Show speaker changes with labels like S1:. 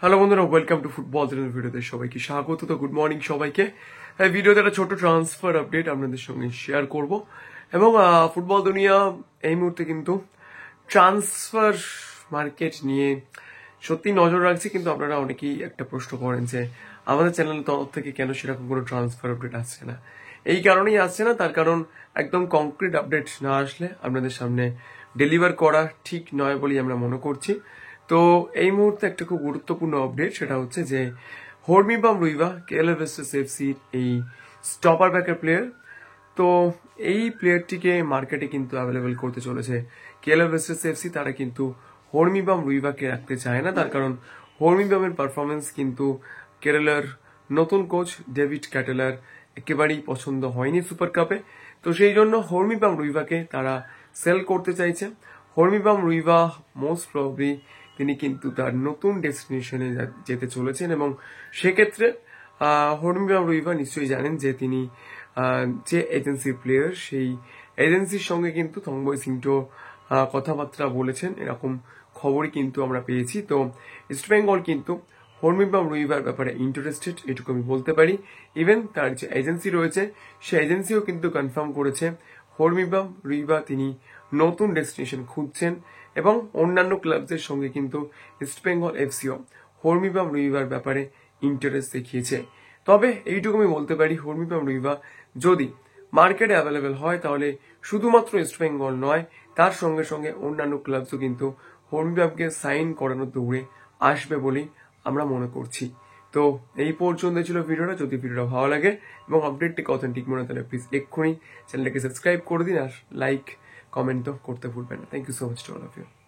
S1: Hello বন্ধুরা, welcome to football channel ভিডিওতে সবাইকে স্বাগত। তো গুড মর্নিং সবাইকে। ভিডিওতে একটা ছোট ট্রান্সফার আপডেট আপনাদের সঙ্গে শেয়ার করব এবং ফুটবল দুনিয়া এই মুহূর্তে কিন্তু ট্রান্সফার মার্কেট নিয়ে সত্যি নজর রাখছে, কিন্তু আপনারা অনেকেই একটা প্রশ্ন করেন যে আমাদের চ্যানেলের তরফ থেকে কেন সেরকম কোনো ট্রান্সফার আপডেট আসছে না। এই কারণেই আসছে না, তার কারণ একদম কংক্রিট আপডেট না আসলে আপনাদের সামনে ডেলিভার করা ঠিক নয় বলেই আমরা মনে করছি। তো এই মুহূর্তে একটা খুব গুরুত্বপূর্ণ আপডেট, সেটা হচ্ছে যে হর্মিবাম রুইভা কেএলএফএসএসএফসির এই স্টপার ব্যাকের প্লেয়ার, তো এই প্লেয়ারটিকে মার্কেটে কিন্তু অ্যাভেলেবেল করতে চলেছে কেএলএফএসএসএফসি। তারা কিন্তু হর্মিবাম রুইভাকে রাখতে চায় না, তার কারণ হর্মিবামের পারফরমেন্স কিন্তু কেরালার নতুন কোচ ডেভিড ক্যাটেলার একেবারেই পছন্দ হয়নি সুপার কাপে। তো সেই জন্য হর্মিবাম রুইভাকে তারা সেল করতে চাইছে। হর্মিবাম রুইভা মোস্ট প্রবাবলি তিনি কিন্তু তার নতুন ডেস্টিনেশনে যেতে চলেছেন এবং সেক্ষেত্রে হর্মিবাম রুইভা নিশ্চয়ই জানেন যে তিনি যে এজেন্সির প্লেয়ার, সেই এজেন্সির সঙ্গে কিন্তু থংবই সিংটো কথাবার্তা বলেছেন, এরকম খবরই কিন্তু আমরা পেয়েছি। তো ইস্ট বেঙ্গল কিন্তু হর্মিবাম রুইভার ব্যাপারে ইন্টারেস্টেড, এটুকু আমি বলতে পারি। ইভেন তার যে এজেন্সি রয়েছে সেই এজেন্সিও কিন্তু কনফার্ম করেছে হর্মিবাম রুইভা তিনি নতুন ডেস্টিনেশন খুঁজছেন এবং অন্যান্য ক্লাবদের সঙ্গে কিন্তু ইস্ট বেঙ্গল এফসিও হর্মিবাম রুইভার ব্যাপারে ইন্টারেস্ট দেখিয়েছে। তবে এইটুকু আমি বলতে পারি, হর্মিবাম রুইভা যদি মার্কেটে অ্যাভেলেবেল হয় তাহলে শুধুমাত্র ইস্ট বেঙ্গল নয়, তার সঙ্গে সঙ্গে অন্যান্য ক্লাবসও কিন্তু হর্মিবামকে সাইন করানোর দৌড়ে আসবে বলেই আমরা মনে করছি। তো এই পর্যন্ত ছিল ভিডিওটা। যদি ভিডিওটা ভালো লাগে এবং আপডেটটিকে অথেন্টিক মনে হয় তাহলে প্লিজ এক্ষুনি চ্যানেলটাকে সাবস্ক্রাইব করে দিন, আর লাইক কমেন্ট তো করতে ভুলবেন না। Thank you so much to all of you.